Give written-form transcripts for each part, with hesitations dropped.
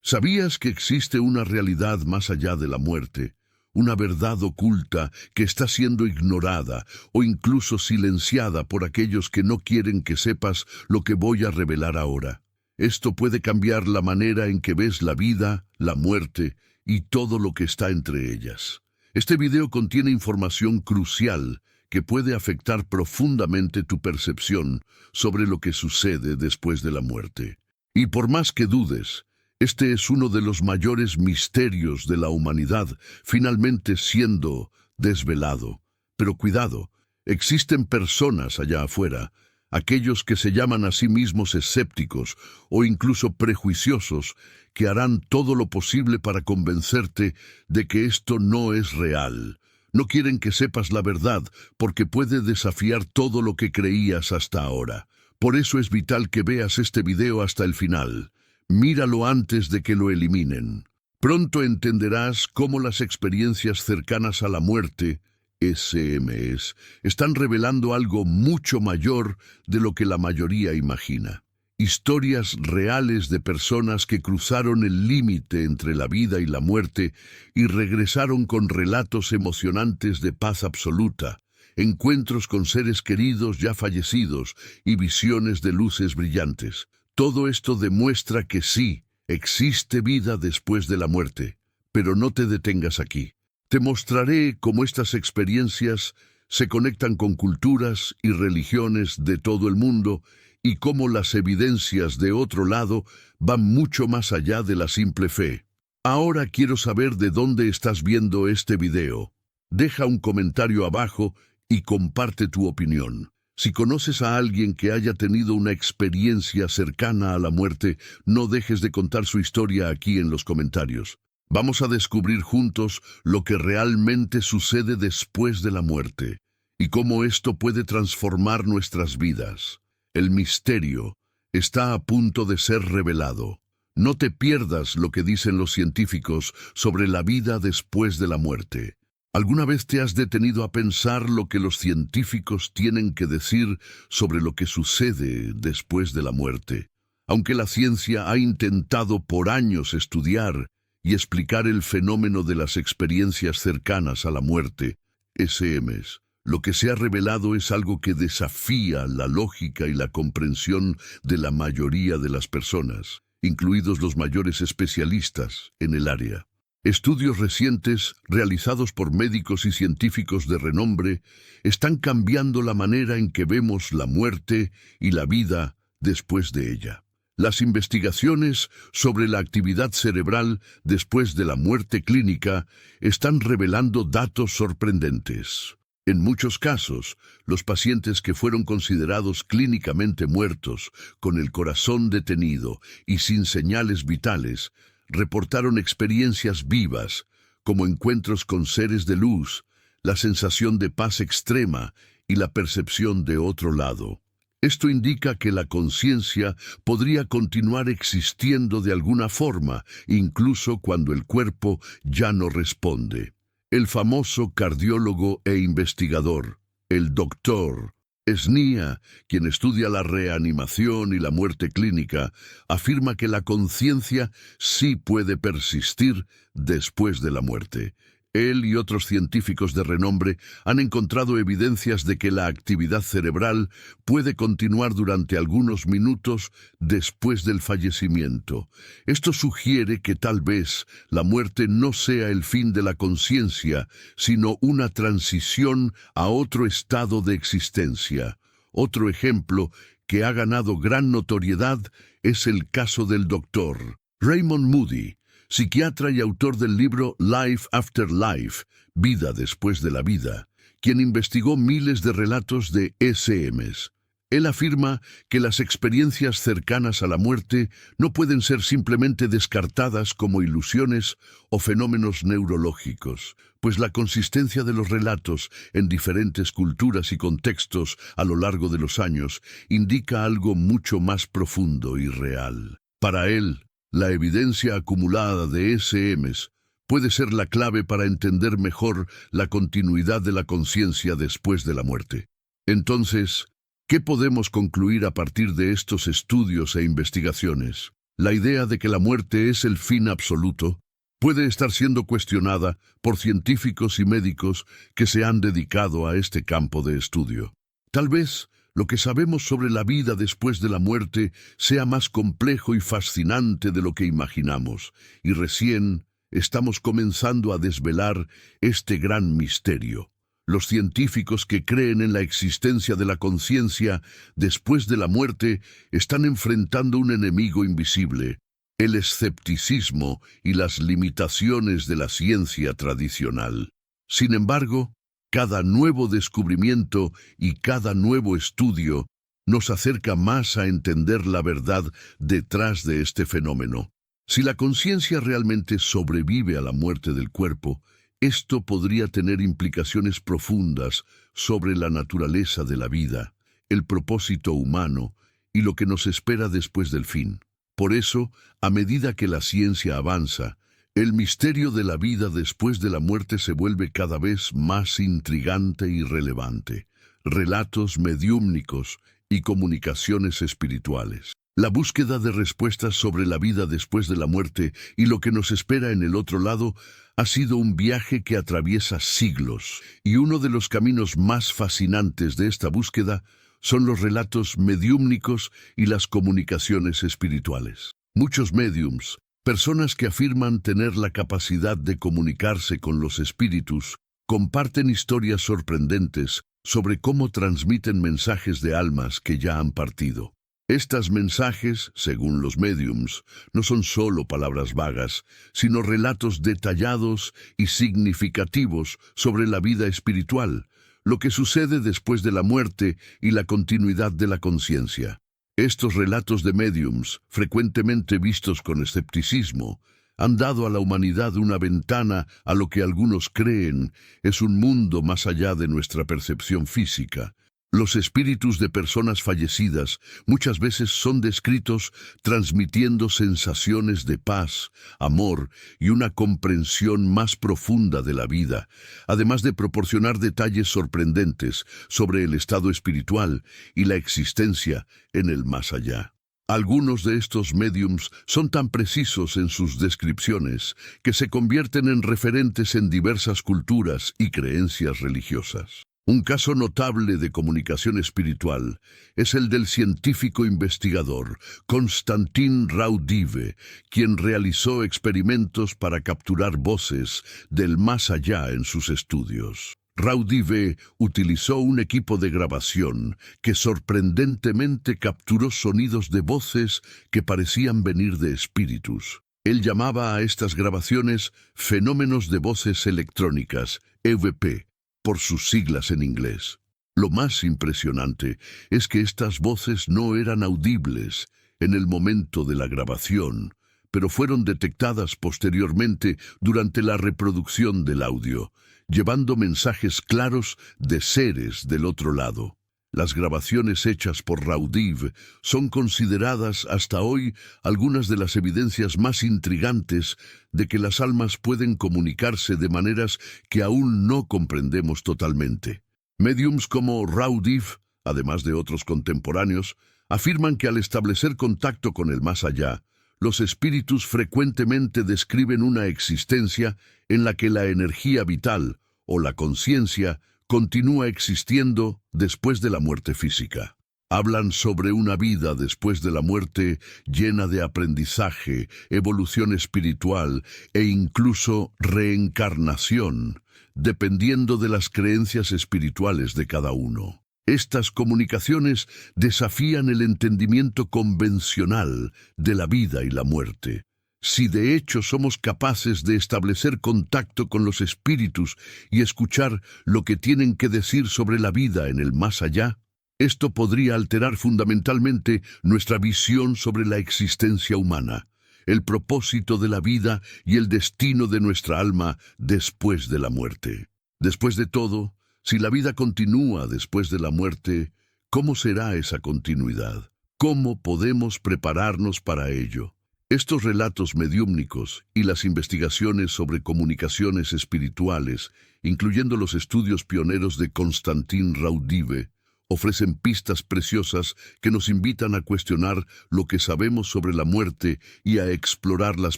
¿Sabías que existe una realidad más allá de la muerte? Una verdad oculta que está siendo ignorada o incluso silenciada por aquellos que no quieren que sepas lo que voy a revelar ahora. Esto puede cambiar la manera en que ves la vida, la muerte y todo lo que está entre ellas. Este video contiene información crucial que puede afectar profundamente tu percepción sobre lo que sucede después de la muerte. Y por más que dudes, este es uno de los mayores misterios de la humanidad, finalmente siendo desvelado. Pero cuidado, existen personas allá afuera, aquellos que se llaman a sí mismos escépticos o incluso prejuiciosos, que harán todo lo posible para convencerte de que esto no es real. No quieren que sepas la verdad porque puede desafiar todo lo que creías hasta ahora. Por eso es vital que veas este video hasta el final. Míralo antes de que lo eliminen. Pronto entenderás cómo las experiencias cercanas a la muerte, SMS, están revelando algo mucho mayor de lo que la mayoría imagina. Historias reales de personas que cruzaron el límite entre la vida y la muerte y regresaron con relatos emocionantes de paz absoluta, encuentros con seres queridos ya fallecidos y visiones de luces brillantes. Todo esto demuestra que sí, existe vida después de la muerte, pero no te detengas aquí. Te mostraré cómo estas experiencias se conectan con culturas y religiones de todo el mundo y cómo las evidencias de otro lado van mucho más allá de la simple fe. Ahora quiero saber de dónde estás viendo este video. Deja un comentario abajo y comparte tu opinión. Si conoces a alguien que haya tenido una experiencia cercana a la muerte, no dejes de contar su historia aquí en los comentarios. Vamos a descubrir juntos lo que realmente sucede después de la muerte y cómo esto puede transformar nuestras vidas. El misterio está a punto de ser revelado. No te pierdas lo que dicen los científicos sobre la vida después de la muerte. ¿Alguna vez te has detenido a pensar lo que los científicos tienen que decir sobre lo que sucede después de la muerte? Aunque la ciencia ha intentado por años estudiar y explicar el fenómeno de las experiencias cercanas a la muerte, SMS, lo que se ha revelado es algo que desafía la lógica y la comprensión de la mayoría de las personas, incluidos los mayores especialistas en el área. Estudios recientes, realizados por médicos y científicos de renombre, están cambiando la manera en que vemos la muerte y la vida después de ella. Las investigaciones sobre la actividad cerebral después de la muerte clínica están revelando datos sorprendentes. En muchos casos, los pacientes que fueron considerados clínicamente muertos, con el corazón detenido y sin señales vitales, reportaron experiencias vivas, como encuentros con seres de luz, la sensación de paz extrema y la percepción de otro lado. Esto indica que la conciencia podría continuar existiendo de alguna forma, incluso cuando el cuerpo ya no responde. El famoso cardiólogo e investigador, el Dr. Esnia, quien estudia la reanimación y la muerte clínica, afirma que la conciencia sí puede persistir después de la muerte. Él y otros científicos de renombre han encontrado evidencias de que la actividad cerebral puede continuar durante algunos minutos después del fallecimiento. Esto sugiere que tal vez la muerte no sea el fin de la conciencia, sino una transición a otro estado de existencia. Otro ejemplo que ha ganado gran notoriedad es el caso del Dr. Raymond Moody, psiquiatra y autor del libro Life After Life, Vida después de la vida, quien investigó miles de relatos de SMs. Él afirma que las experiencias cercanas a la muerte no pueden ser simplemente descartadas como ilusiones o fenómenos neurológicos, pues la consistencia de los relatos en diferentes culturas y contextos a lo largo de los años indica algo mucho más profundo y real. Para él, la evidencia acumulada de SMs puede ser la clave para entender mejor la continuidad de la conciencia después de la muerte. Entonces, ¿qué podemos concluir a partir de estos estudios e investigaciones? La idea de que la muerte es el fin absoluto puede estar siendo cuestionada por científicos y médicos que se han dedicado a este campo de estudio. Tal vez lo que sabemos sobre la vida después de la muerte sea más complejo y fascinante de lo que imaginamos, y recién estamos comenzando a desvelar este gran misterio. Los científicos que creen en la existencia de la conciencia después de la muerte están enfrentando un enemigo invisible: el escepticismo y las limitaciones de la ciencia tradicional. Sin embargo, cada nuevo descubrimiento y cada nuevo estudio nos acerca más a entender la verdad detrás de este fenómeno. Si la conciencia realmente sobrevive a la muerte del cuerpo, esto podría tener implicaciones profundas sobre la naturaleza de la vida, el propósito humano y lo que nos espera después del fin. Por eso, a medida que la ciencia avanza, el misterio de la vida después de la muerte se vuelve cada vez más intrigante y relevante. Relatos mediúmnicos y comunicaciones espirituales. La búsqueda de respuestas sobre la vida después de la muerte y lo que nos espera en el otro lado ha sido un viaje que atraviesa siglos, y uno de los caminos más fascinantes de esta búsqueda son los relatos mediúmnicos y las comunicaciones espirituales. Muchos médiums, personas que afirman tener la capacidad de comunicarse con los espíritus, comparten historias sorprendentes sobre cómo transmiten mensajes de almas que ya han partido. Estos mensajes, según los médiums, no son solo palabras vagas, sino relatos detallados y significativos sobre la vida espiritual, lo que sucede después de la muerte y la continuidad de la conciencia. Estos relatos de médiums, frecuentemente vistos con escepticismo, han dado a la humanidad una ventana a lo que algunos creen es un mundo más allá de nuestra percepción física. Los espíritus de personas fallecidas muchas veces son descritos transmitiendo sensaciones de paz, amor y una comprensión más profunda de la vida, además de proporcionar detalles sorprendentes sobre el estado espiritual y la existencia en el más allá. Algunos de estos médiums son tan precisos en sus descripciones que se convierten en referentes en diversas culturas y creencias religiosas. Un caso notable de comunicación espiritual es el del científico investigador Konstantin Raudive, quien realizó experimentos para capturar voces del más allá en sus estudios. Raudive utilizó un equipo de grabación que sorprendentemente capturó sonidos de voces que parecían venir de espíritus. Él llamaba a estas grabaciones fenómenos de voces electrónicas, EVP, por sus siglas en inglés. Lo más impresionante es que estas voces no eran audibles en el momento de la grabación, pero fueron detectadas posteriormente durante la reproducción del audio, llevando mensajes claros de seres del otro lado. Las grabaciones hechas por Raudive son consideradas hasta hoy algunas de las evidencias más intrigantes de que las almas pueden comunicarse de maneras que aún no comprendemos totalmente. Médiums como Raudive, además de otros contemporáneos, afirman que al establecer contacto con el más allá, los espíritus frecuentemente describen una existencia en la que la energía vital o la conciencia continúa existiendo después de la muerte física. Hablan sobre una vida después de la muerte llena de aprendizaje, evolución espiritual e incluso reencarnación, dependiendo de las creencias espirituales de cada uno. Estas comunicaciones desafían el entendimiento convencional de la vida y la muerte. Si de hecho somos capaces de establecer contacto con los espíritus y escuchar lo que tienen que decir sobre la vida en el más allá, esto podría alterar fundamentalmente nuestra visión sobre la existencia humana, el propósito de la vida y el destino de nuestra alma después de la muerte. Después de todo, si la vida continúa después de la muerte, ¿cómo será esa continuidad? ¿Cómo podemos prepararnos para ello? Estos relatos mediúmnicos y las investigaciones sobre comunicaciones espirituales, incluyendo los estudios pioneros de Konstantin Raudive, ofrecen pistas preciosas que nos invitan a cuestionar lo que sabemos sobre la muerte y a explorar las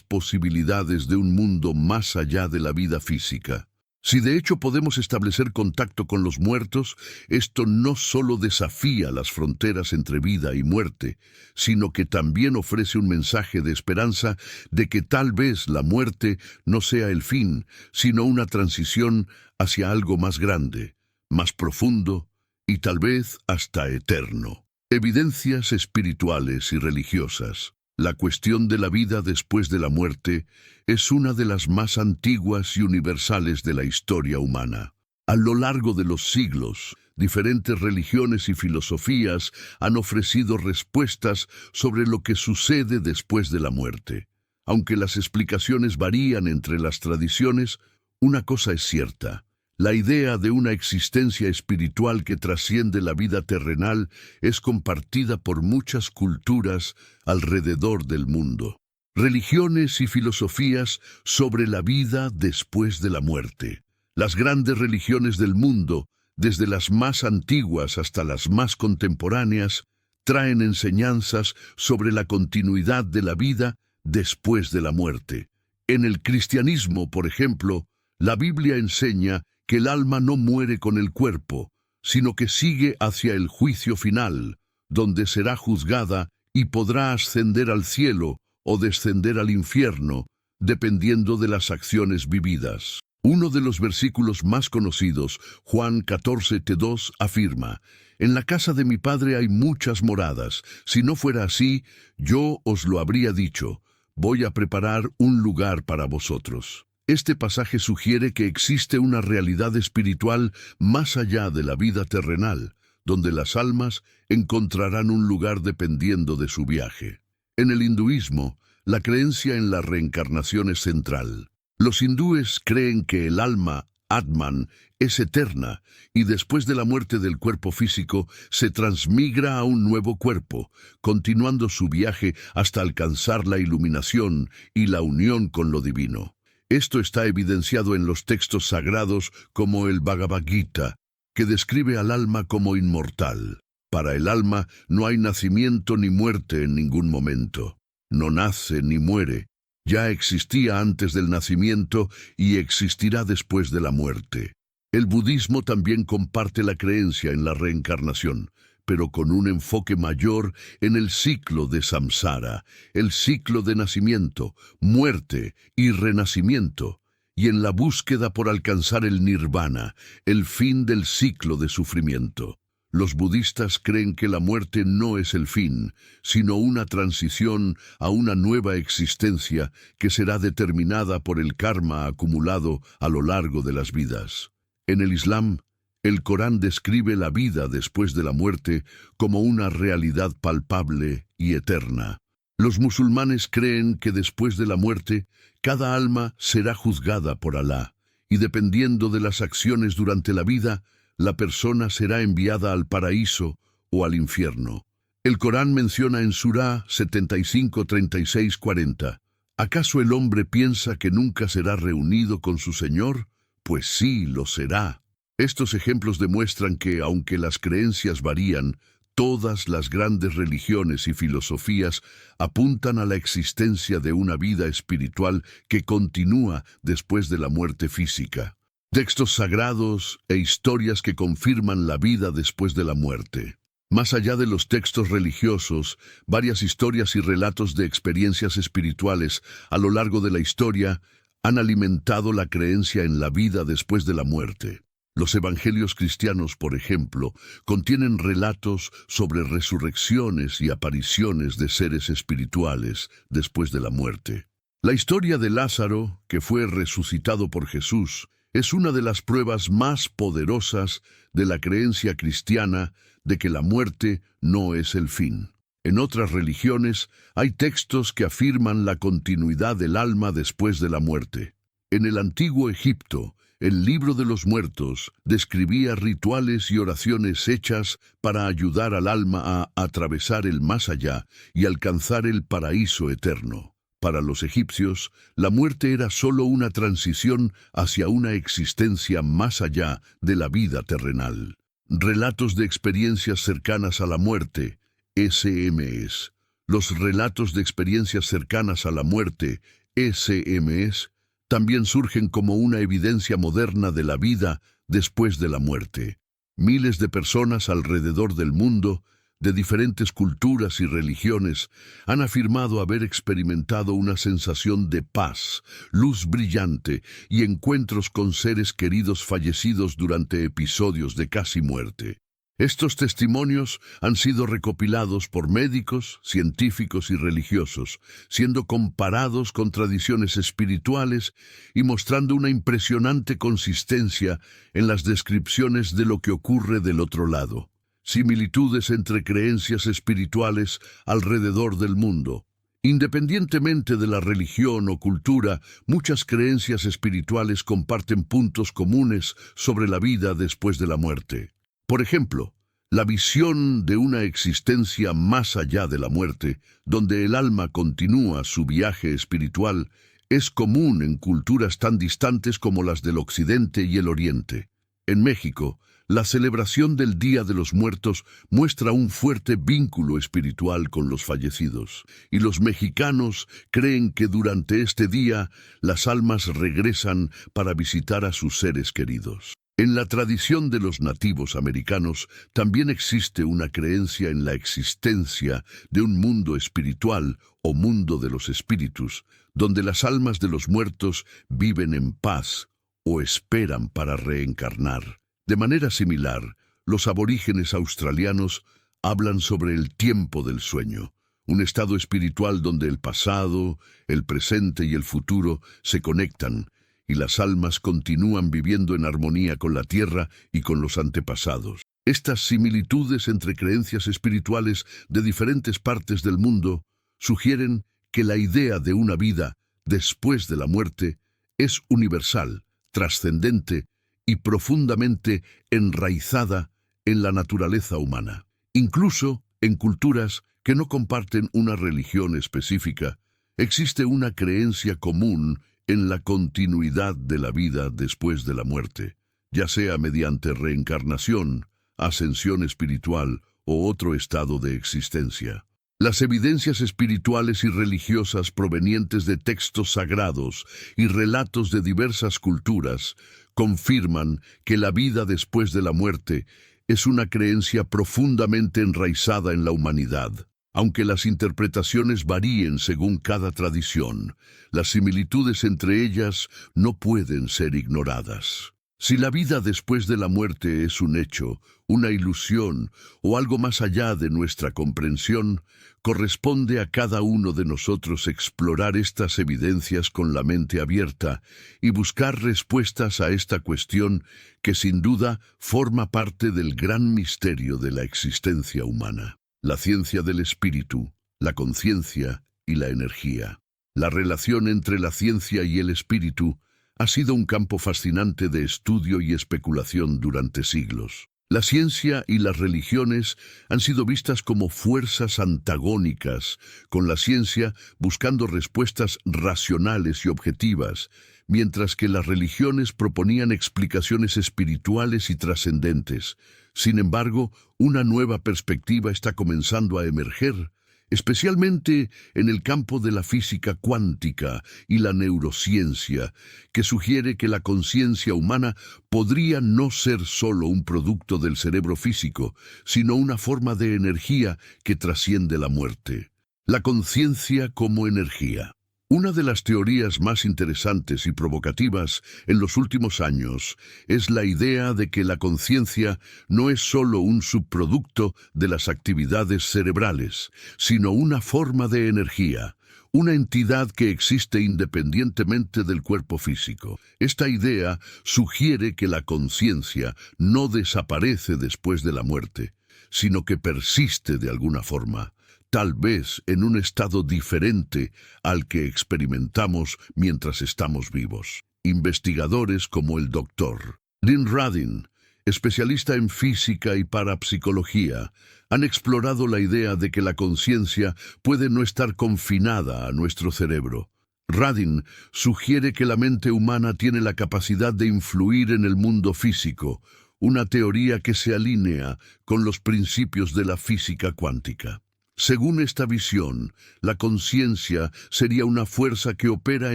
posibilidades de un mundo más allá de la vida física. Si de hecho podemos establecer contacto con los muertos, esto no solo desafía las fronteras entre vida y muerte, sino que también ofrece un mensaje de esperanza de que tal vez la muerte no sea el fin, sino una transición hacia algo más grande, más profundo y tal vez hasta eterno. Evidencias espirituales y religiosas. La cuestión de la vida después de la muerte es una de las más antiguas y universales de la historia humana. A lo largo de los siglos, diferentes religiones y filosofías han ofrecido respuestas sobre lo que sucede después de la muerte. Aunque las explicaciones varían entre las tradiciones, una cosa es cierta. La idea de una existencia espiritual que trasciende la vida terrenal es compartida por muchas culturas alrededor del mundo. Religiones y filosofías sobre la vida después de la muerte. Las grandes religiones del mundo, desde las más antiguas hasta las más contemporáneas, traen enseñanzas sobre la continuidad de la vida después de la muerte. En el cristianismo, por ejemplo, la Biblia enseña que el alma no muere con el cuerpo, sino que sigue hacia el juicio final, donde será juzgada y podrá ascender al cielo o descender al infierno, dependiendo de las acciones vividas. Uno de los versículos más conocidos, Juan 14:2, afirma: «En la casa de mi Padre hay muchas moradas. Si no fuera así, yo os lo habría dicho. Voy a preparar un lugar para vosotros». Este pasaje sugiere que existe una realidad espiritual más allá de la vida terrenal, donde las almas encontrarán un lugar dependiendo de su viaje. En el hinduismo, la creencia en la reencarnación es central. Los hindúes creen que el alma, Atman, es eterna y después de la muerte del cuerpo físico se transmigra a un nuevo cuerpo, continuando su viaje hasta alcanzar la iluminación y la unión con lo divino. Esto está evidenciado en los textos sagrados como el Bhagavad Gita, que describe al alma como inmortal. Para el alma no hay nacimiento ni muerte en ningún momento. No nace ni muere. Ya existía antes del nacimiento y existirá después de la muerte. El budismo también comparte la creencia en la reencarnación, pero con un enfoque mayor en el ciclo de samsara, el ciclo de nacimiento, muerte y renacimiento, y en la búsqueda por alcanzar el nirvana, el fin del ciclo de sufrimiento. Los budistas creen que la muerte no es el fin, sino una transición a una nueva existencia que será determinada por el karma acumulado a lo largo de las vidas. En el Islam, el Corán describe la vida después de la muerte como una realidad palpable y eterna. Los musulmanes creen que después de la muerte, cada alma será juzgada por Alá, y dependiendo de las acciones durante la vida, la persona será enviada al paraíso o al infierno. El Corán menciona en Surá 75, 36, 40, ¿acaso el hombre piensa que nunca será reunido con su Señor? Pues sí, lo será. Estos ejemplos demuestran que, aunque las creencias varían, todas las grandes religiones y filosofías apuntan a la existencia de una vida espiritual que continúa después de la muerte física. Textos sagrados e historias que confirman la vida después de la muerte. Más allá de los textos religiosos, varias historias y relatos de experiencias espirituales a lo largo de la historia han alimentado la creencia en la vida después de la muerte. Los evangelios cristianos, por ejemplo, contienen relatos sobre resurrecciones y apariciones de seres espirituales después de la muerte. La historia de Lázaro, que fue resucitado por Jesús, es una de las pruebas más poderosas de la creencia cristiana de que la muerte no es el fin. En otras religiones hay textos que afirman la continuidad del alma después de la muerte. En el antiguo Egipto, el Libro de los Muertos describía rituales y oraciones hechas para ayudar al alma a atravesar el más allá y alcanzar el paraíso eterno. Para los egipcios, la muerte era solo una transición hacia una existencia más allá de la vida terrenal. Relatos de experiencias cercanas a la muerte, SMS. Los relatos de experiencias cercanas a la muerte, SMS, también surgen como una evidencia moderna de la vida después de la muerte. Miles de personas alrededor del mundo, de diferentes culturas y religiones, han afirmado haber experimentado una sensación de paz, luz brillante y encuentros con seres queridos fallecidos durante episodios de casi muerte. Estos testimonios han sido recopilados por médicos, científicos y religiosos, siendo comparados con tradiciones espirituales y mostrando una impresionante consistencia en las descripciones de lo que ocurre del otro lado. Similitudes entre creencias espirituales alrededor del mundo. Independientemente de la religión o cultura, muchas creencias espirituales comparten puntos comunes sobre la vida después de la muerte. Por ejemplo, la visión de una existencia más allá de la muerte, donde el alma continúa su viaje espiritual, es común en culturas tan distantes como las del Occidente y el Oriente. En México, la celebración del Día de los Muertos muestra un fuerte vínculo espiritual con los fallecidos, y los mexicanos creen que durante este día las almas regresan para visitar a sus seres queridos. En la tradición de los nativos americanos también existe una creencia en la existencia de un mundo espiritual o mundo de los espíritus, donde las almas de los muertos viven en paz o esperan para reencarnar. De manera similar, los aborígenes australianos hablan sobre el tiempo del sueño, un estado espiritual donde el pasado, el presente y el futuro se conectan, y las almas continúan viviendo en armonía con la tierra y con los antepasados. Estas similitudes entre creencias espirituales de diferentes partes del mundo sugieren que la idea de una vida después de la muerte es universal, trascendente y profundamente enraizada en la naturaleza humana. Incluso en culturas que no comparten una religión específica, existe una creencia común en la continuidad de la vida después de la muerte, ya sea mediante reencarnación, ascensión espiritual o otro estado de existencia. Las evidencias espirituales y religiosas provenientes de textos sagrados y relatos de diversas culturas confirman que la vida después de la muerte es una creencia profundamente enraizada en la humanidad. Aunque las interpretaciones varíen según cada tradición, las similitudes entre ellas no pueden ser ignoradas. Si la vida después de la muerte es un hecho, una ilusión o algo más allá de nuestra comprensión, corresponde a cada uno de nosotros explorar estas evidencias con la mente abierta y buscar respuestas a esta cuestión que sin duda forma parte del gran misterio de la existencia humana. La ciencia del espíritu, la conciencia y la energía. La relación entre la ciencia y el espíritu ha sido un campo fascinante de estudio y especulación durante siglos. La ciencia y las religiones han sido vistas como fuerzas antagónicas, con la ciencia buscando respuestas racionales y objetivas, mientras que las religiones proponían explicaciones espirituales y trascendentes. Sin embargo, una nueva perspectiva está comenzando a emerger, especialmente en el campo de la física cuántica y la neurociencia, que sugiere que la conciencia humana podría no ser solo un producto del cerebro físico, sino una forma de energía que trasciende la muerte. La conciencia como energía. Una de las teorías más interesantes y provocativas en los últimos años es la idea de que la conciencia no es solo un subproducto de las actividades cerebrales, sino una forma de energía, una entidad que existe independientemente del cuerpo físico. Esta idea sugiere que la conciencia no desaparece después de la muerte, sino que persiste de alguna forma, tal vez en un estado diferente al que experimentamos mientras estamos vivos. Investigadores como el Dr. Lynn Radin, especialista en física y parapsicología, han explorado la idea de que la conciencia puede no estar confinada a nuestro cerebro. Radin sugiere que la mente humana tiene la capacidad de influir en el mundo físico, una teoría que se alinea con los principios de la física cuántica. Según esta visión, la conciencia sería una fuerza que opera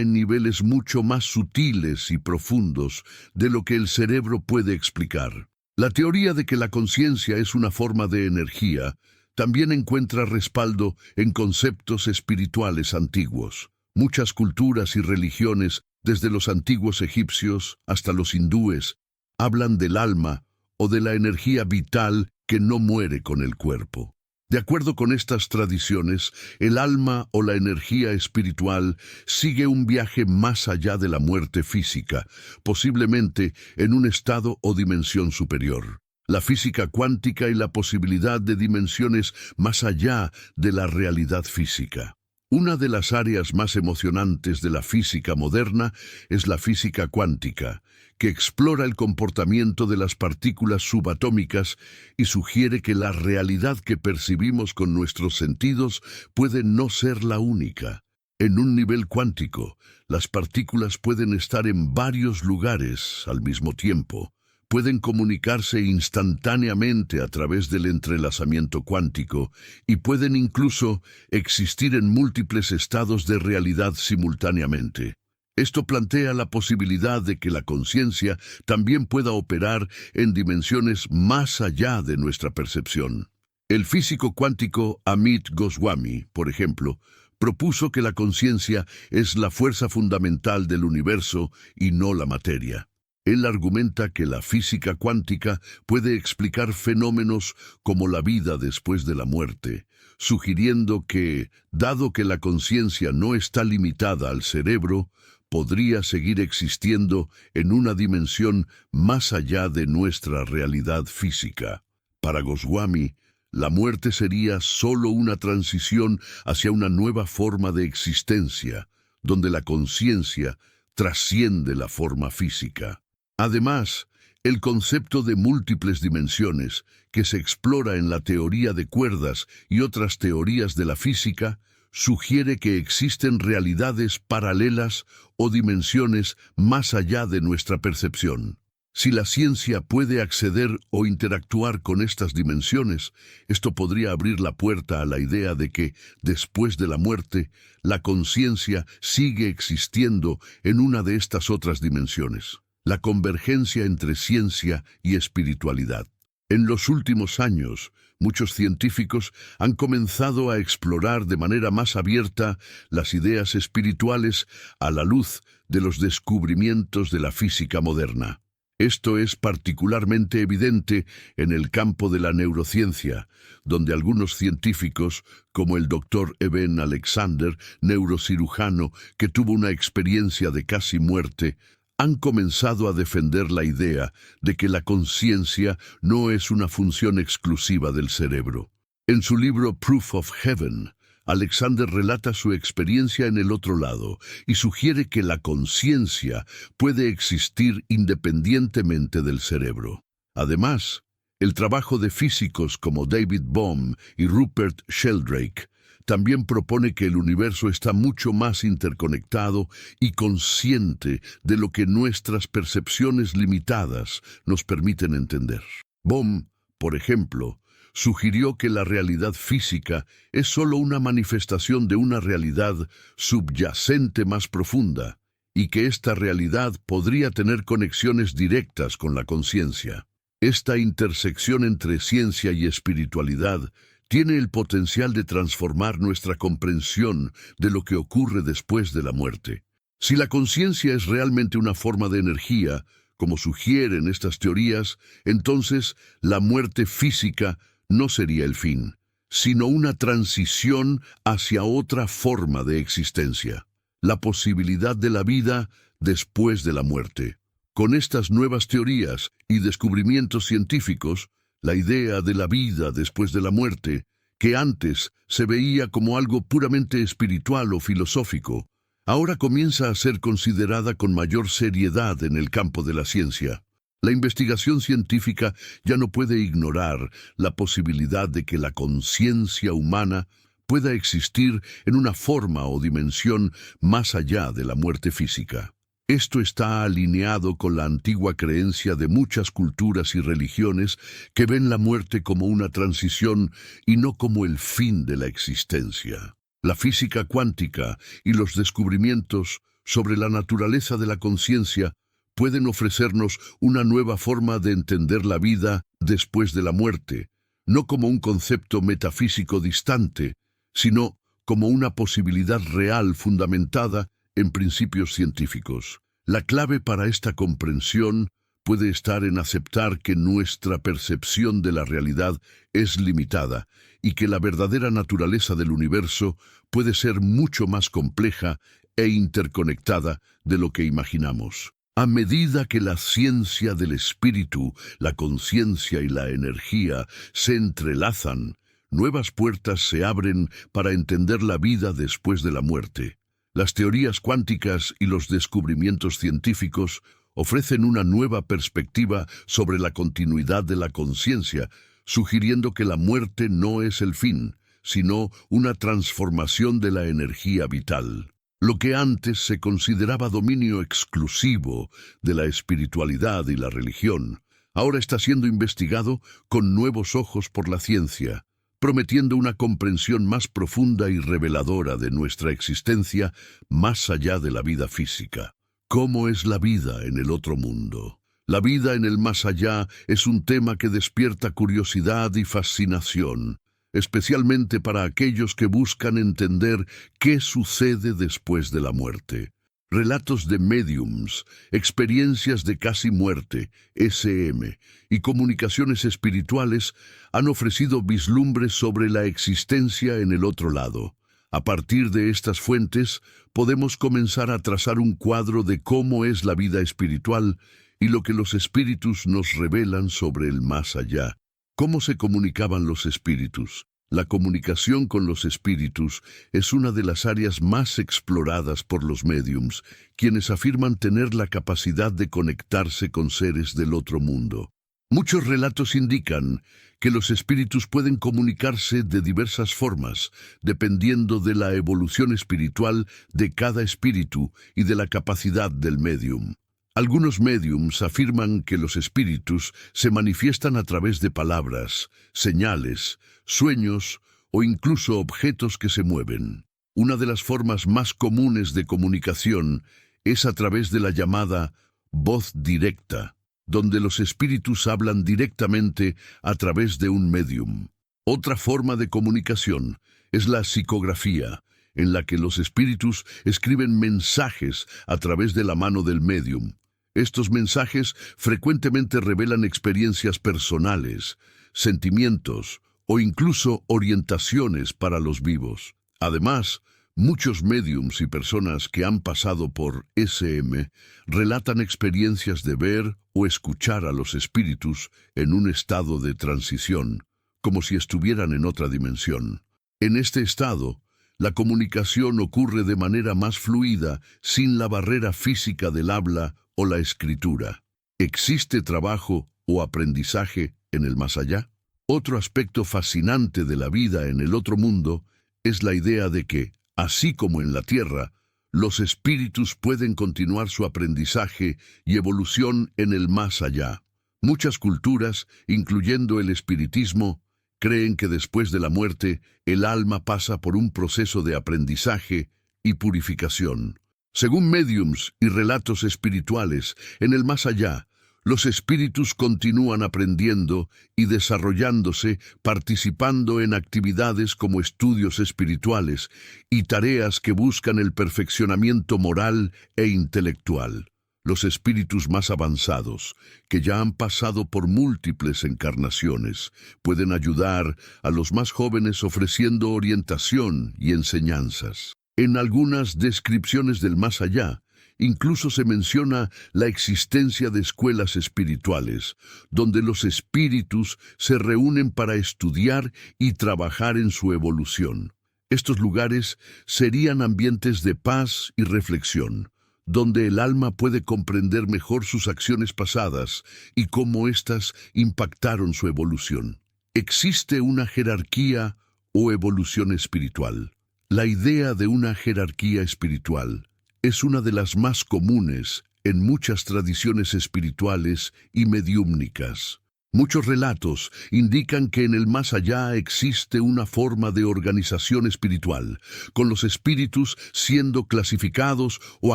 en niveles mucho más sutiles y profundos de lo que el cerebro puede explicar. La teoría de que la conciencia es una forma de energía también encuentra respaldo en conceptos espirituales antiguos. Muchas culturas y religiones, desde los antiguos egipcios hasta los hindúes, hablan del alma o de la energía vital que no muere con el cuerpo. De acuerdo con estas tradiciones, el alma o la energía espiritual sigue un viaje más allá de la muerte física, posiblemente en un estado o dimensión superior. La física cuántica y la posibilidad de dimensiones más allá de la realidad física. Una de las áreas más emocionantes de la física moderna es la física cuántica, que explora el comportamiento de las partículas subatómicas y sugiere que la realidad que percibimos con nuestros sentidos puede no ser la única. En un nivel cuántico, las partículas pueden estar en varios lugares al mismo tiempo. Pueden comunicarse instantáneamente a través del entrelazamiento cuántico y pueden incluso existir en múltiples estados de realidad simultáneamente. Esto plantea la posibilidad de que la conciencia también pueda operar en dimensiones más allá de nuestra percepción. El físico cuántico Amit Goswami, por ejemplo, propuso que la conciencia es la fuerza fundamental del universo y no la materia. Él argumenta que la física cuántica puede explicar fenómenos como la vida después de la muerte, sugiriendo que, dado que la conciencia no está limitada al cerebro, podría seguir existiendo en una dimensión más allá de nuestra realidad física. Para Goswami, la muerte sería solo una transición hacia una nueva forma de existencia, donde la conciencia trasciende la forma física. Además, el concepto de múltiples dimensiones, que se explora en la teoría de cuerdas y otras teorías de la física, sugiere que existen realidades paralelas o dimensiones más allá de nuestra percepción. Si la ciencia puede acceder o interactuar con estas dimensiones, esto podría abrir la puerta a la idea de que, después de la muerte, la conciencia sigue existiendo en una de estas otras dimensiones. La convergencia entre ciencia y espiritualidad. En los últimos años, muchos científicos han comenzado a explorar de manera más abierta las ideas espirituales a la luz de los descubrimientos de la física moderna. Esto es particularmente evidente en el campo de la neurociencia, donde algunos científicos, como el Dr. Eben Alexander, neurocirujano que tuvo una experiencia de casi muerte, han comenzado a defender la idea de que la conciencia no es una función exclusiva del cerebro. En su libro Proof of Heaven, Alexander relata su experiencia en el otro lado y sugiere que la conciencia puede existir independientemente del cerebro. Además, el trabajo de físicos como David Bohm y Rupert Sheldrake también propone que el universo está mucho más interconectado y consciente de lo que nuestras percepciones limitadas nos permiten entender. Bohm, por ejemplo, sugirió que la realidad física es solo una manifestación de una realidad subyacente más profunda y que esta realidad podría tener conexiones directas con la conciencia. Esta intersección entre ciencia y espiritualidad tiene el potencial de transformar nuestra comprensión de lo que ocurre después de la muerte. Si la conciencia es realmente una forma de energía, como sugieren estas teorías, entonces la muerte física no sería el fin, sino una transición hacia otra forma de existencia, la posibilidad de la vida después de la muerte. Con estas nuevas teorías y descubrimientos científicos, la idea de la vida después de la muerte, que antes se veía como algo puramente espiritual o filosófico, ahora comienza a ser considerada con mayor seriedad en el campo de la ciencia. La investigación científica ya no puede ignorar la posibilidad de que la conciencia humana pueda existir en una forma o dimensión más allá de la muerte física. Esto está alineado con la antigua creencia de muchas culturas y religiones que ven la muerte como una transición y no como el fin de la existencia. La física cuántica y los descubrimientos sobre la naturaleza de la conciencia pueden ofrecernos una nueva forma de entender la vida después de la muerte, no como un concepto metafísico distante, sino como una posibilidad real fundamentada en principios científicos. La clave para esta comprensión puede estar en aceptar que nuestra percepción de la realidad es limitada y que la verdadera naturaleza del universo puede ser mucho más compleja e interconectada de lo que imaginamos. A medida que la ciencia del espíritu, la conciencia y la energía se entrelazan, nuevas puertas se abren para entender la vida después de la muerte. Las teorías cuánticas y los descubrimientos científicos ofrecen una nueva perspectiva sobre la continuidad de la conciencia, sugiriendo que la muerte no es el fin, sino una transformación de la energía vital. Lo que antes se consideraba dominio exclusivo de la espiritualidad y la religión, ahora está siendo investigado con nuevos ojos por la ciencia, prometiendo una comprensión más profunda y reveladora de nuestra existencia más allá de la vida física. ¿Cómo es la vida en el otro mundo? La vida en el más allá es un tema que despierta curiosidad y fascinación, especialmente para aquellos que buscan entender qué sucede después de la muerte. Relatos de médiums, experiencias de casi muerte, SM, y comunicaciones espirituales han ofrecido vislumbres sobre la existencia en el otro lado. A partir de estas fuentes, podemos comenzar a trazar un cuadro de cómo es la vida espiritual y lo que los espíritus nos revelan sobre el más allá. ¿Cómo se comunicaban los espíritus? La comunicación con los espíritus es una de las áreas más exploradas por los médiums, quienes afirman tener la capacidad de conectarse con seres del otro mundo. Muchos relatos indican que los espíritus pueden comunicarse de diversas formas, dependiendo de la evolución espiritual de cada espíritu y de la capacidad del médium. Algunos médiums afirman que los espíritus se manifiestan a través de palabras, señales, sueños o incluso objetos que se mueven. Una de las formas más comunes de comunicación es a través de la llamada voz directa, donde los espíritus hablan directamente a través de un médium. Otra forma de comunicación es la psicografía, en la que los espíritus escriben mensajes a través de la mano del médium. Estos mensajes frecuentemente revelan experiencias personales, sentimientos o incluso orientaciones para los vivos. Además, muchos médiums y personas que han pasado por SM relatan experiencias de ver o escuchar a los espíritus en un estado de transición, como si estuvieran en otra dimensión. En este estado, la comunicación ocurre de manera más fluida, sin la barrera física del habla o la escritura. ¿Existe trabajo o aprendizaje en el más allá? Otro aspecto fascinante de la vida en el otro mundo es la idea de que, así como en la Tierra, los espíritus pueden continuar su aprendizaje y evolución en el más allá. Muchas culturas, incluyendo el espiritismo, creen que después de la muerte, el alma pasa por un proceso de aprendizaje y purificación. Según médiums y relatos espirituales, en el más allá, los espíritus continúan aprendiendo y desarrollándose, participando en actividades como estudios espirituales y tareas que buscan el perfeccionamiento moral e intelectual. Los espíritus más avanzados, que ya han pasado por múltiples encarnaciones, pueden ayudar a los más jóvenes ofreciendo orientación y enseñanzas. En algunas descripciones del más allá, incluso se menciona la existencia de escuelas espirituales, donde los espíritus se reúnen para estudiar y trabajar en su evolución. Estos lugares serían ambientes de paz y reflexión, donde el alma puede comprender mejor sus acciones pasadas y cómo éstas impactaron su evolución. ¿Existe una jerarquía o evolución espiritual? La idea de una jerarquía espiritual es una de las más comunes en muchas tradiciones espirituales y mediúmnicas. Muchos relatos indican que en el más allá existe una forma de organización espiritual, con los espíritus siendo clasificados o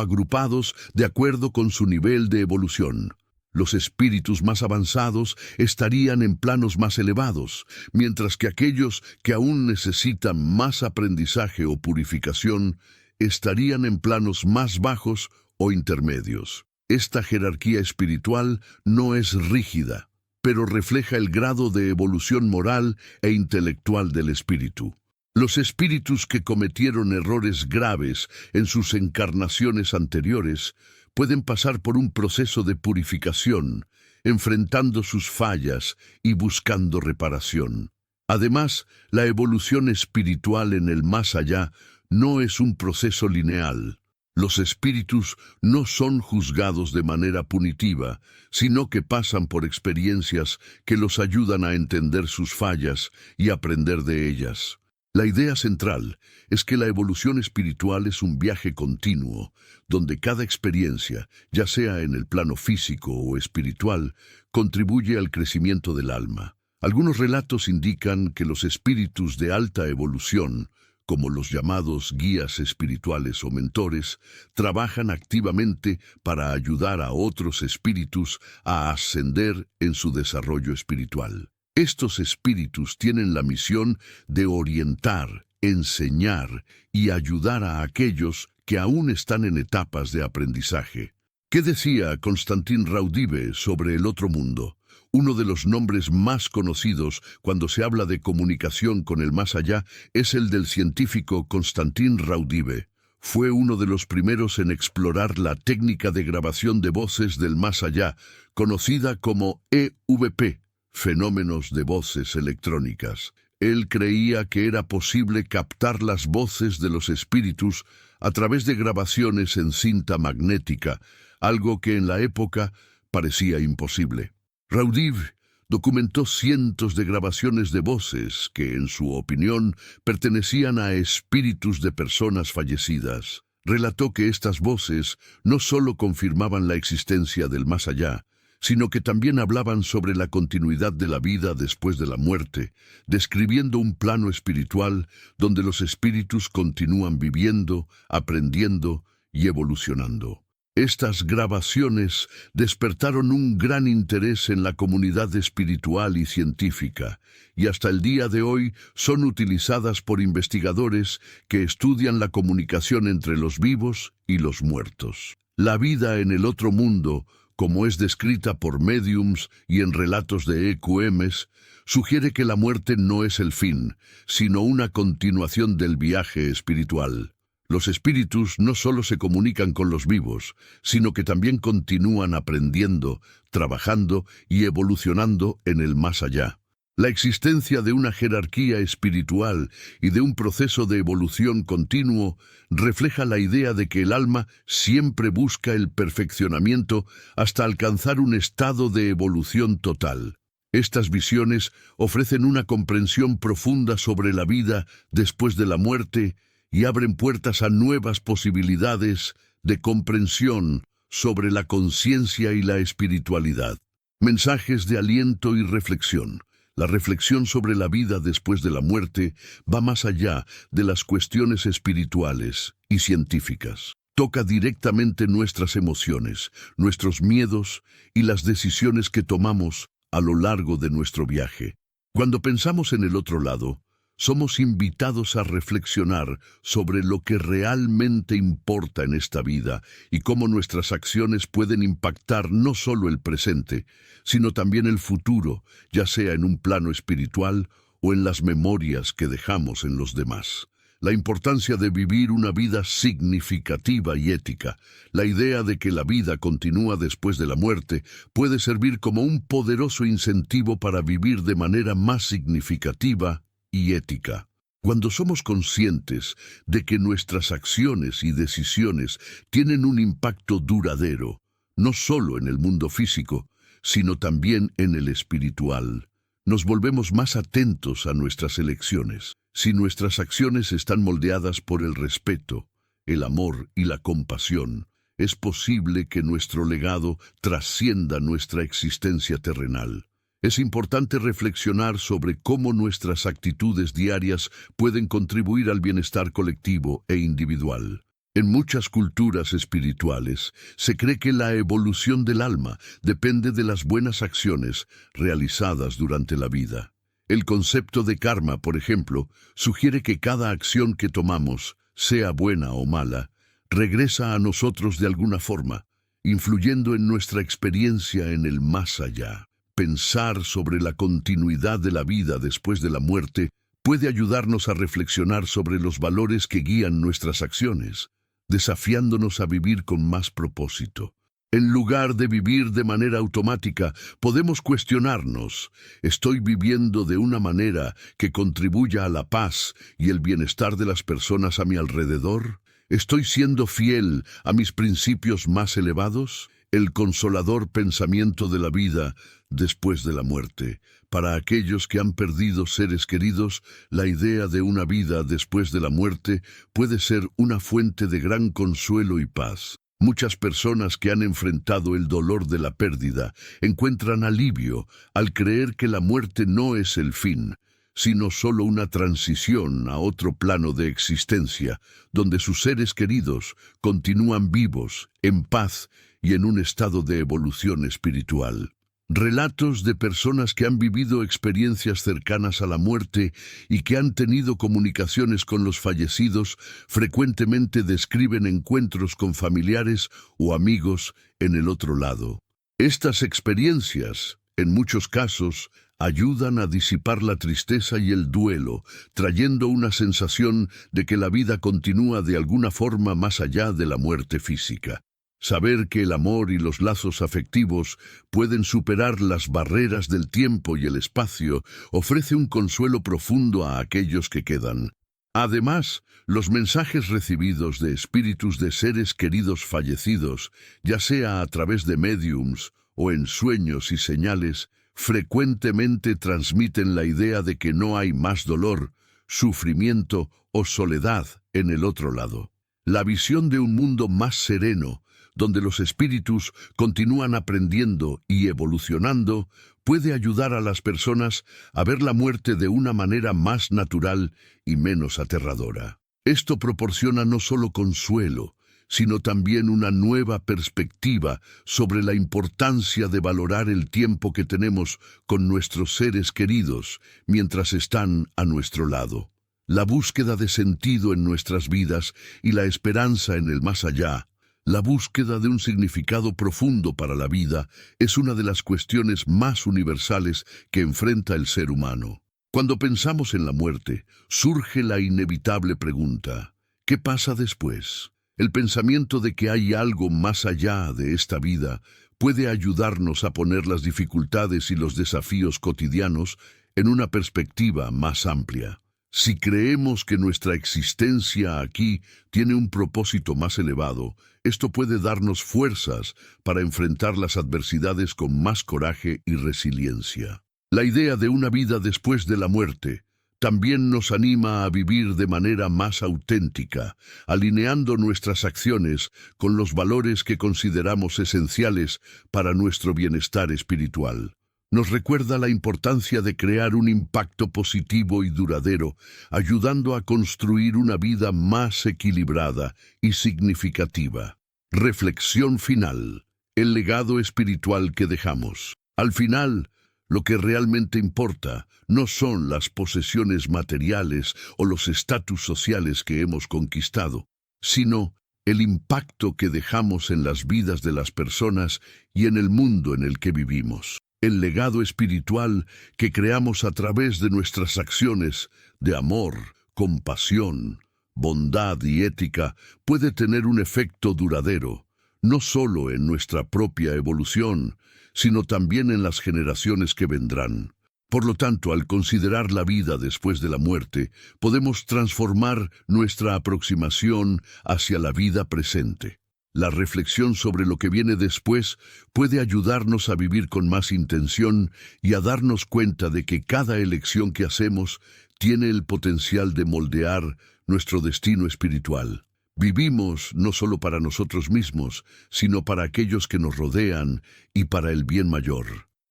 agrupados de acuerdo con su nivel de evolución. Los espíritus más avanzados estarían en planos más elevados, mientras que aquellos que aún necesitan más aprendizaje o purificación estarían en planos más bajos o intermedios. Esta jerarquía espiritual no es rígida, pero refleja el grado de evolución moral e intelectual del espíritu. Los espíritus que cometieron errores graves en sus encarnaciones anteriores pueden pasar por un proceso de purificación, enfrentando sus fallas y buscando reparación. Además, la evolución espiritual en el más allá no es un proceso lineal. Los espíritus no son juzgados de manera punitiva, sino que pasan por experiencias que los ayudan a entender sus fallas y aprender de ellas. La idea central es que la evolución espiritual es un viaje continuo, donde cada experiencia, ya sea en el plano físico o espiritual, contribuye al crecimiento del alma. Algunos relatos indican que los espíritus de alta evolución, como los llamados guías espirituales o mentores, trabajan activamente para ayudar a otros espíritus a ascender en su desarrollo espiritual. Estos espíritus tienen la misión de orientar, enseñar y ayudar a aquellos que aún están en etapas de aprendizaje. ¿Qué decía Konstantin Raudive sobre el otro mundo? Uno de los nombres más conocidos cuando se habla de comunicación con el más allá es el del científico Konstantin Raudive. Fue uno de los primeros en explorar la técnica de grabación de voces del más allá, conocida como EVP, fenómenos de voces electrónicas. Él creía que era posible captar las voces de los espíritus a través de grabaciones en cinta magnética, algo que en la época parecía imposible. Raudive documentó cientos de grabaciones de voces que, en su opinión, pertenecían a espíritus de personas fallecidas. Relató que estas voces no solo confirmaban la existencia del más allá, sino que también hablaban sobre la continuidad de la vida después de la muerte, describiendo un plano espiritual donde los espíritus continúan viviendo, aprendiendo y evolucionando. Estas grabaciones despertaron un gran interés en la comunidad espiritual y científica, y hasta el día de hoy son utilizadas por investigadores que estudian la comunicación entre los vivos y los muertos. La vida en el otro mundo, como es descrita por médiums y en relatos de EQMs, sugiere que la muerte no es el fin, sino una continuación del viaje espiritual. Los espíritus no solo se comunican con los vivos, sino que también continúan aprendiendo, trabajando y evolucionando en el más allá. La existencia de una jerarquía espiritual y de un proceso de evolución continuo refleja la idea de que el alma siempre busca el perfeccionamiento hasta alcanzar un estado de evolución total. Estas visiones ofrecen una comprensión profunda sobre la vida después de la muerte y abren puertas a nuevas posibilidades de comprensión sobre la conciencia y la espiritualidad. Mensajes de aliento y reflexión. La reflexión sobre la vida después de la muerte va más allá de las cuestiones espirituales y científicas. Toca directamente nuestras emociones, nuestros miedos y las decisiones que tomamos a lo largo de nuestro viaje. Cuando pensamos en el otro lado, somos invitados a reflexionar sobre lo que realmente importa en esta vida y cómo nuestras acciones pueden impactar no solo el presente, sino también el futuro, ya sea en un plano espiritual o en las memorias que dejamos en los demás. La importancia de vivir una vida significativa y ética, la idea de que la vida continúa después de la muerte, puede servir como un poderoso incentivo para vivir de manera más significativa y ética. Cuando somos conscientes de que nuestras acciones y decisiones tienen un impacto duradero, no solo en el mundo físico, sino también en el espiritual, nos volvemos más atentos a nuestras elecciones. Si nuestras acciones están moldeadas por el respeto, el amor y la compasión, es posible que nuestro legado trascienda nuestra existencia terrenal. Es importante reflexionar sobre cómo nuestras actitudes diarias pueden contribuir al bienestar colectivo e individual. En muchas culturas espirituales se cree que la evolución del alma depende de las buenas acciones realizadas durante la vida. El concepto de karma, por ejemplo, sugiere que cada acción que tomamos, sea buena o mala, regresa a nosotros de alguna forma, influyendo en nuestra experiencia en el más allá. Pensar sobre la continuidad de la vida después de la muerte puede ayudarnos a reflexionar sobre los valores que guían nuestras acciones, desafiándonos a vivir con más propósito. En lugar de vivir de manera automática, podemos cuestionarnos: ¿estoy viviendo de una manera que contribuya a la paz y el bienestar de las personas a mi alrededor? ¿Estoy siendo fiel a mis principios más elevados? El consolador pensamiento de la vida después de la muerte. Para aquellos que han perdido seres queridos, la idea de una vida después de la muerte puede ser una fuente de gran consuelo y paz. Muchas personas que han enfrentado el dolor de la pérdida encuentran alivio al creer que la muerte no es el fin, sino solo una transición a otro plano de existencia, donde sus seres queridos continúan vivos, en paz y en un estado de evolución espiritual. Relatos de personas que han vivido experiencias cercanas a la muerte y que han tenido comunicaciones con los fallecidos frecuentemente describen encuentros con familiares o amigos en el otro lado. Estas experiencias, en muchos casos, ayudan a disipar la tristeza y el duelo, trayendo una sensación de que la vida continúa de alguna forma más allá de la muerte física. Saber que el amor y los lazos afectivos pueden superar las barreras del tiempo y el espacio ofrece un consuelo profundo a aquellos que quedan. Además, los mensajes recibidos de espíritus de seres queridos fallecidos, ya sea a través de médiums o en sueños y señales, frecuentemente transmiten la idea de que no hay más dolor, sufrimiento o soledad en el otro lado. La visión de un mundo más sereno, donde los espíritus continúan aprendiendo y evolucionando, puede ayudar a las personas a ver la muerte de una manera más natural y menos aterradora. Esto proporciona no solo consuelo, sino también una nueva perspectiva sobre la importancia de valorar el tiempo que tenemos con nuestros seres queridos mientras están a nuestro lado. La búsqueda de sentido en nuestras vidas y la esperanza en el más allá, la búsqueda de un significado profundo para la vida, es una de las cuestiones más universales que enfrenta el ser humano. Cuando pensamos en la muerte, surge la inevitable pregunta: ¿qué pasa después? El pensamiento de que hay algo más allá de esta vida puede ayudarnos a poner las dificultades y los desafíos cotidianos en una perspectiva más amplia. Si creemos que nuestra existencia aquí tiene un propósito más elevado, esto puede darnos fuerzas para enfrentar las adversidades con más coraje y resiliencia. La idea de una vida después de la muerte también nos anima a vivir de manera más auténtica, alineando nuestras acciones con los valores que consideramos esenciales para nuestro bienestar espiritual. Nos recuerda la importancia de crear un impacto positivo y duradero, ayudando a construir una vida más equilibrada y significativa. Reflexión final: el legado espiritual que dejamos. Al final, lo que realmente importa no son las posesiones materiales o los estatus sociales que hemos conquistado, sino el impacto que dejamos en las vidas de las personas y en el mundo en el que vivimos. El legado espiritual que creamos a través de nuestras acciones de amor, compasión, bondad y ética puede tener un efecto duradero, no solo en nuestra propia evolución, sino también en las generaciones que vendrán. Por lo tanto, al considerar la vida después de la muerte, podemos transformar nuestra aproximación hacia la vida presente. La reflexión sobre lo que viene después puede ayudarnos a vivir con más intención y a darnos cuenta de que cada elección que hacemos tiene el potencial de moldear nuestro destino espiritual. Vivimos no solo para nosotros mismos, sino para aquellos que nos rodean y para el bien mayor.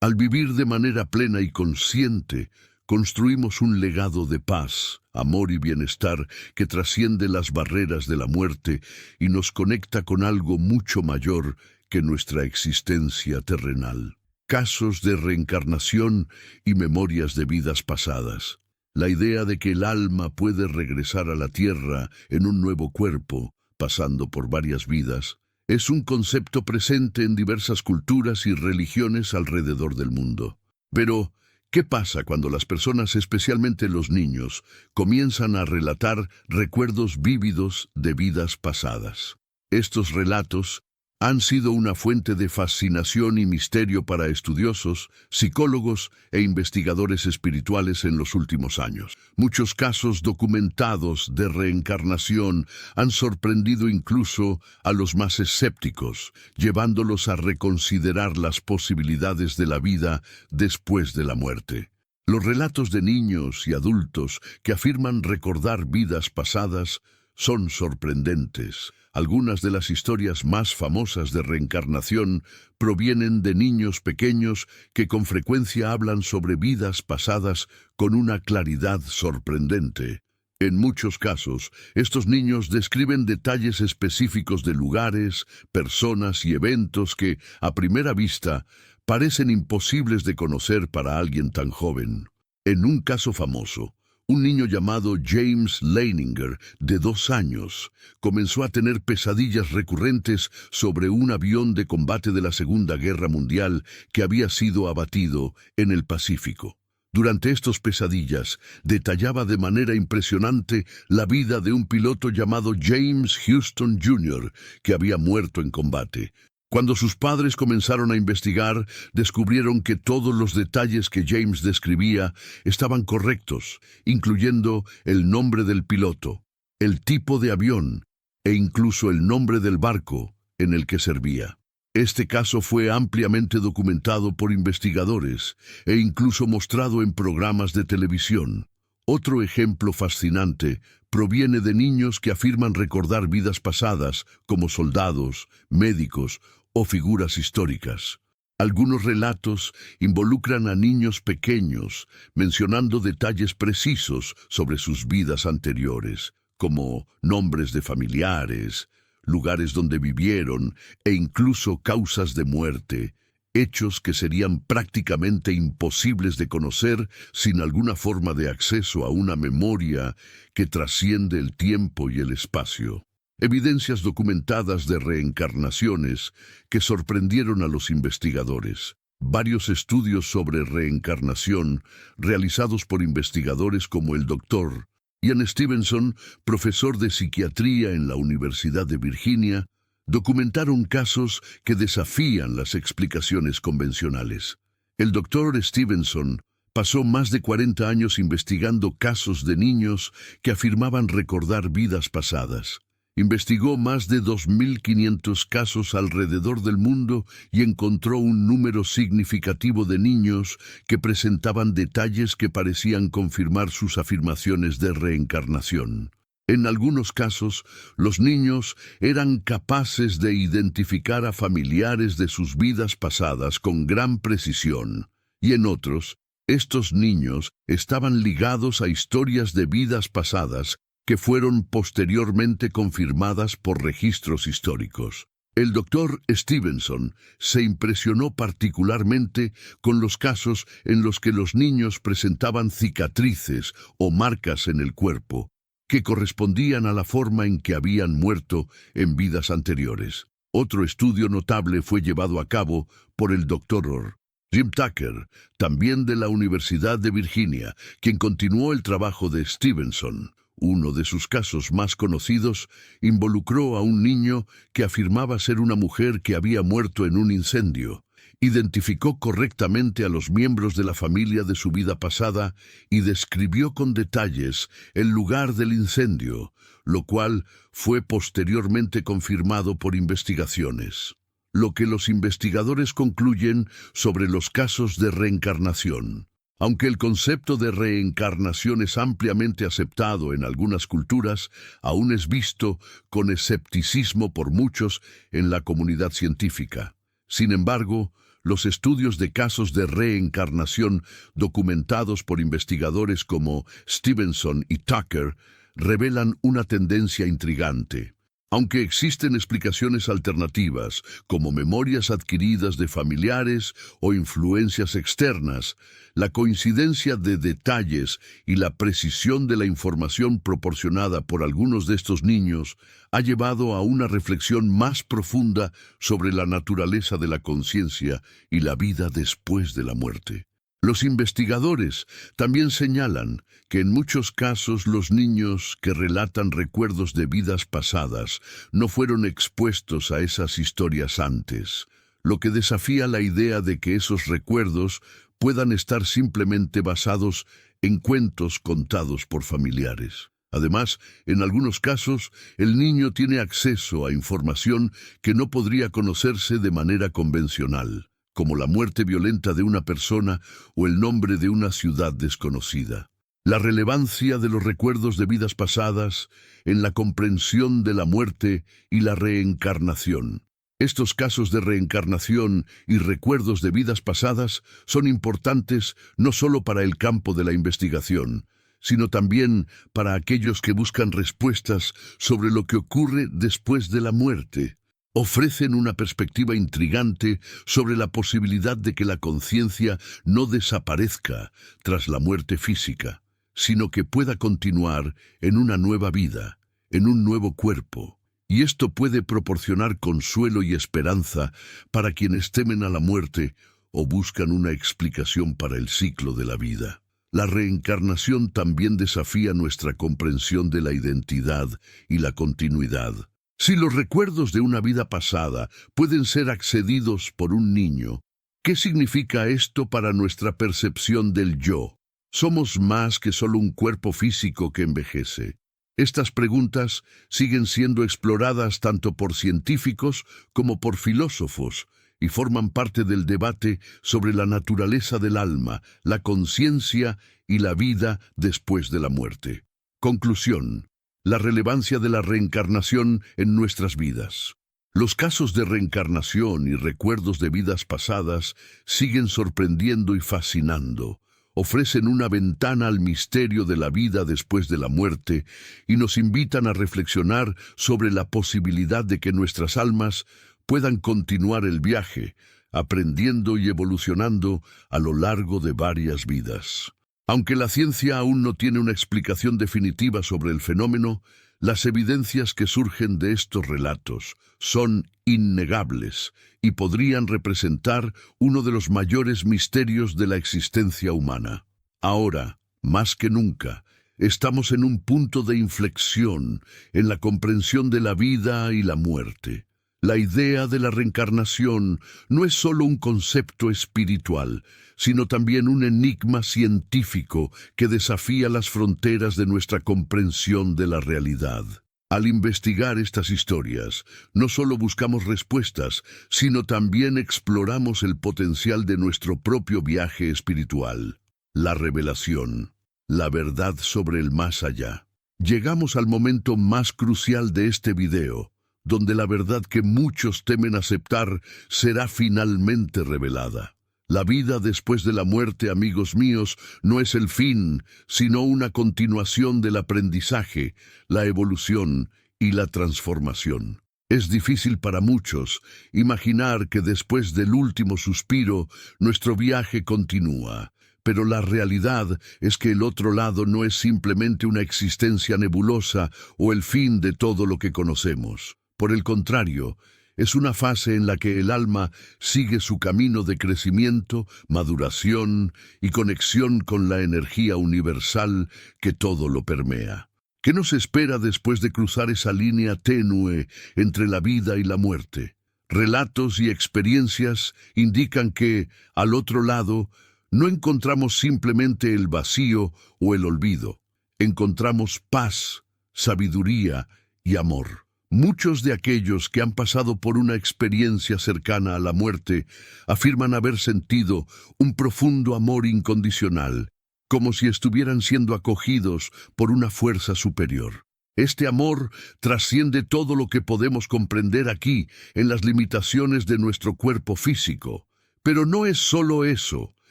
Al vivir de manera plena y consciente, construimos un legado de paz, amor y bienestar que trasciende las barreras de la muerte y nos conecta con algo mucho mayor que nuestra existencia terrenal. Casos de reencarnación y memorias de vidas pasadas. La idea de que el alma puede regresar a la tierra en un nuevo cuerpo, pasando por varias vidas, es un concepto presente en diversas culturas y religiones alrededor del mundo. Pero, ¿qué pasa cuando las personas, especialmente los niños, comienzan a relatar recuerdos vívidos de vidas pasadas? Estos relatos han sido una fuente de fascinación y misterio para estudiosos, psicólogos e investigadores espirituales en los últimos años. Muchos casos documentados de reencarnación han sorprendido incluso a los más escépticos, llevándolos a reconsiderar las posibilidades de la vida después de la muerte. Los relatos de niños y adultos que afirman recordar vidas pasadas son sorprendentes. Algunas de las historias más famosas de reencarnación provienen de niños pequeños que con frecuencia hablan sobre vidas pasadas con una claridad sorprendente. En muchos casos, estos niños describen detalles específicos de lugares, personas y eventos que, a primera vista, parecen imposibles de conocer para alguien tan joven. En un caso famoso, un niño llamado James Leininger, de 2 años, comenzó a tener pesadillas recurrentes sobre un avión de combate de la Segunda Guerra Mundial que había sido abatido en el Pacífico. Durante estas pesadillas, detallaba de manera impresionante la vida de un piloto llamado James Houston Jr., que había muerto en combate. Cuando sus padres comenzaron a investigar, descubrieron que todos los detalles que James describía estaban correctos, incluyendo el nombre del piloto, el tipo de avión e incluso el nombre del barco en el que servía. Este caso fue ampliamente documentado por investigadores e incluso mostrado en programas de televisión. Otro ejemplo fascinante proviene de niños que afirman recordar vidas pasadas como soldados, médicos o figuras históricas. Algunos relatos involucran a niños pequeños, mencionando detalles precisos sobre sus vidas anteriores, como nombres de familiares, lugares donde vivieron e incluso causas de muerte, hechos que serían prácticamente imposibles de conocer sin alguna forma de acceso a una memoria que trasciende el tiempo y el espacio. Evidencias documentadas de reencarnaciones que sorprendieron a los investigadores. Varios estudios sobre reencarnación realizados por investigadores como el Dr. Ian Stevenson, profesor de psiquiatría en la Universidad de Virginia, documentaron casos que desafían las explicaciones convencionales. El Dr. Stevenson pasó más de 40 años investigando casos de niños que afirmaban recordar vidas pasadas. Investigó más de 2.500 casos alrededor del mundo y encontró un número significativo de niños que presentaban detalles que parecían confirmar sus afirmaciones de reencarnación. En algunos casos, los niños eran capaces de identificar a familiares de sus vidas pasadas con gran precisión, y en otros, estos niños estaban ligados a historias de vidas pasadas que fueron posteriormente confirmadas por registros históricos. El Dr. Stevenson se impresionó particularmente con los casos en los que los niños presentaban cicatrices o marcas en el cuerpo, que correspondían a la forma en que habían muerto en vidas anteriores. Otro estudio notable fue llevado a cabo por el Dr. Jim Tucker, también de la Universidad de Virginia, quien continuó el trabajo de Stevenson. Uno de sus casos más conocidos involucró a un niño que afirmaba ser una mujer que había muerto en un incendio. Identificó correctamente a los miembros de la familia de su vida pasada y describió con detalles el lugar del incendio, lo cual fue posteriormente confirmado por investigaciones. Lo que los investigadores concluyen sobre los casos de reencarnación. Aunque el concepto de reencarnación es ampliamente aceptado en algunas culturas, aún es visto con escepticismo por muchos en la comunidad científica. Sin embargo, los estudios de casos de reencarnación documentados por investigadores como Stevenson y Tucker revelan una tendencia intrigante. Aunque existen explicaciones alternativas, como memorias adquiridas de familiares o influencias externas, la coincidencia de detalles y la precisión de la información proporcionada por algunos de estos niños ha llevado a una reflexión más profunda sobre la naturaleza de la conciencia y la vida después de la muerte. Los investigadores también señalan que en muchos casos los niños que relatan recuerdos de vidas pasadas no fueron expuestos a esas historias antes, lo que desafía la idea de que esos recuerdos puedan estar simplemente basados en cuentos contados por familiares. Además, en algunos casos, el niño tiene acceso a información que no podría conocerse de manera convencional, como la muerte violenta de una persona o el nombre de una ciudad desconocida. La relevancia de los recuerdos de vidas pasadas en la comprensión de la muerte y la reencarnación. Estos casos de reencarnación y recuerdos de vidas pasadas son importantes no solo para el campo de la investigación, sino también para aquellos que buscan respuestas sobre lo que ocurre después de la muerte. Ofrecen una perspectiva intrigante sobre la posibilidad de que la conciencia no desaparezca tras la muerte física, sino que pueda continuar en una nueva vida, en un nuevo cuerpo. Y esto puede proporcionar consuelo y esperanza para quienes temen a la muerte o buscan una explicación para el ciclo de la vida. La reencarnación también desafía nuestra comprensión de la identidad y la continuidad. Si los recuerdos de una vida pasada pueden ser accedidos por un niño, ¿qué significa esto para nuestra percepción del yo? ¿Somos más que solo un cuerpo físico que envejece? Estas preguntas siguen siendo exploradas tanto por científicos como por filósofos y forman parte del debate sobre la naturaleza del alma, la conciencia y la vida después de la muerte. Conclusión. La relevancia de la reencarnación en nuestras vidas. Los casos de reencarnación y recuerdos de vidas pasadas siguen sorprendiendo y fascinando. Ofrecen una ventana al misterio de la vida después de la muerte y nos invitan a reflexionar sobre la posibilidad de que nuestras almas puedan continuar el viaje, aprendiendo y evolucionando a lo largo de varias vidas. Aunque la ciencia aún no tiene una explicación definitiva sobre el fenómeno, las evidencias que surgen de estos relatos son innegables y podrían representar uno de los mayores misterios de la existencia humana. Ahora, más que nunca, estamos en un punto de inflexión en la comprensión de la vida y la muerte. La idea de la reencarnación no es solo un concepto espiritual, sino también un enigma científico que desafía las fronteras de nuestra comprensión de la realidad. Al investigar estas historias, no solo buscamos respuestas, sino también exploramos el potencial de nuestro propio viaje espiritual. La revelación, la verdad sobre el más allá. Llegamos al momento más crucial de este video, donde la verdad que muchos temen aceptar será finalmente revelada. La vida después de la muerte, amigos míos, no es el fin, sino una continuación del aprendizaje, la evolución y la transformación. Es difícil para muchos imaginar que después del último suspiro, nuestro viaje continúa. Pero la realidad es que el otro lado no es simplemente una existencia nebulosa o el fin de todo lo que conocemos. Por el contrario, es una fase en la que el alma sigue su camino de crecimiento, maduración y conexión con la energía universal que todo lo permea. ¿Qué nos espera después de cruzar esa línea tenue entre la vida y la muerte? Relatos y experiencias indican que, al otro lado, no encontramos simplemente el vacío o el olvido. Encontramos paz, sabiduría y amor. Muchos de aquellos que han pasado por una experiencia cercana a la muerte afirman haber sentido un profundo amor incondicional, como si estuvieran siendo acogidos por una fuerza superior. Este amor trasciende todo lo que podemos comprender aquí, en las limitaciones de nuestro cuerpo físico. Pero no es solo eso.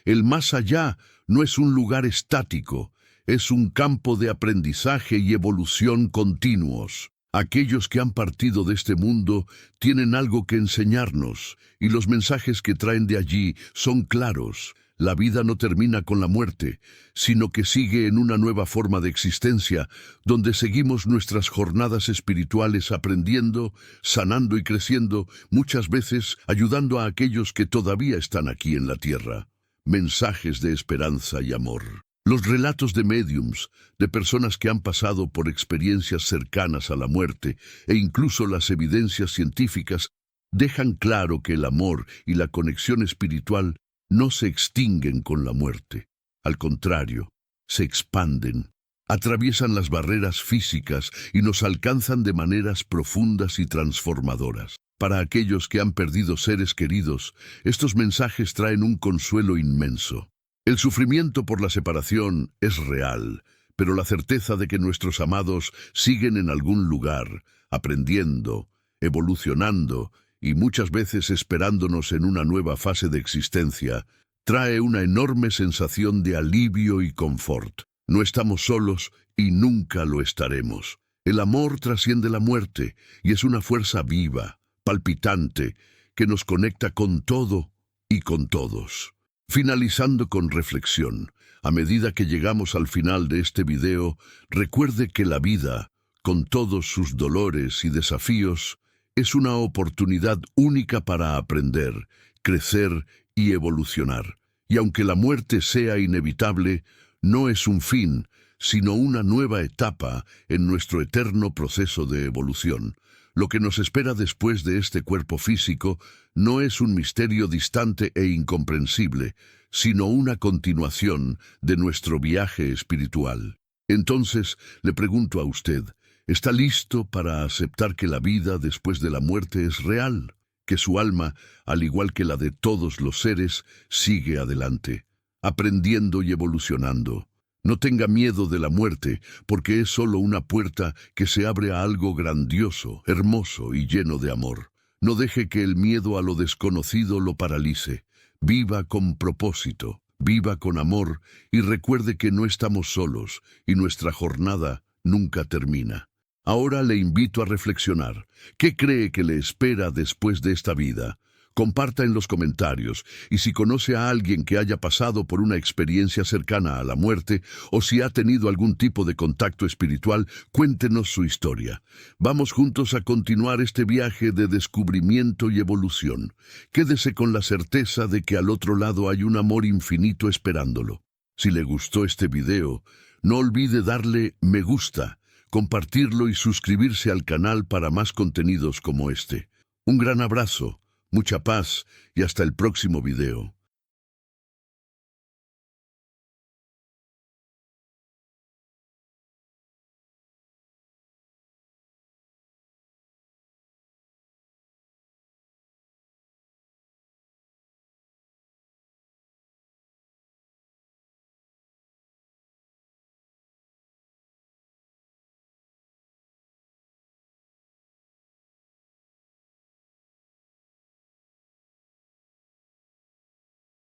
El más allá no es un lugar estático, es un campo de aprendizaje y evolución continuos. Aquellos que han partido de este mundo tienen algo que enseñarnos, y los mensajes que traen de allí son claros. La vida no termina con la muerte, sino que sigue en una nueva forma de existencia, donde seguimos nuestras jornadas espirituales aprendiendo, sanando y creciendo, muchas veces ayudando a aquellos que todavía están aquí en la tierra. Mensajes de esperanza y amor. Los relatos de médiums, de personas que han pasado por experiencias cercanas a la muerte, e incluso las evidencias científicas, dejan claro que el amor y la conexión espiritual no se extinguen con la muerte. Al contrario, se expanden, atraviesan las barreras físicas y nos alcanzan de maneras profundas y transformadoras. Para aquellos que han perdido seres queridos, estos mensajes traen un consuelo inmenso. El sufrimiento por la separación es real, pero la certeza de que nuestros amados siguen en algún lugar, aprendiendo, evolucionando y muchas veces esperándonos en una nueva fase de existencia, trae una enorme sensación de alivio y confort. No estamos solos y nunca lo estaremos. El amor trasciende la muerte y es una fuerza viva, palpitante, que nos conecta con todo y con todos. Finalizando con reflexión, a medida que llegamos al final de este video, recuerde que la vida, con todos sus dolores y desafíos, es una oportunidad única para aprender, crecer y evolucionar. Y aunque la muerte sea inevitable, no es un fin, sino una nueva etapa en nuestro eterno proceso de evolución. Lo que nos espera después de este cuerpo físico no es un misterio distante e incomprensible, sino una continuación de nuestro viaje espiritual. Entonces, le pregunto a usted, ¿está listo para aceptar que la vida después de la muerte es real? Que su alma, al igual que la de todos los seres, sigue adelante, aprendiendo y evolucionando. No tenga miedo de la muerte, porque es solo una puerta que se abre a algo grandioso, hermoso y lleno de amor. No deje que el miedo a lo desconocido lo paralice. Viva con propósito, viva con amor y recuerde que no estamos solos y nuestra jornada nunca termina. Ahora le invito a reflexionar. ¿Qué cree que le espera después de esta vida? Comparta en los comentarios, y si conoce a alguien que haya pasado por una experiencia cercana a la muerte, o si ha tenido algún tipo de contacto espiritual, cuéntenos su historia. Vamos juntos a continuar este viaje de descubrimiento y evolución. Quédese con la certeza de que al otro lado hay un amor infinito esperándolo. Si le gustó este video, no olvide darle me gusta, compartirlo y suscribirse al canal para más contenidos como este. Un gran abrazo. Mucha paz y hasta el próximo video.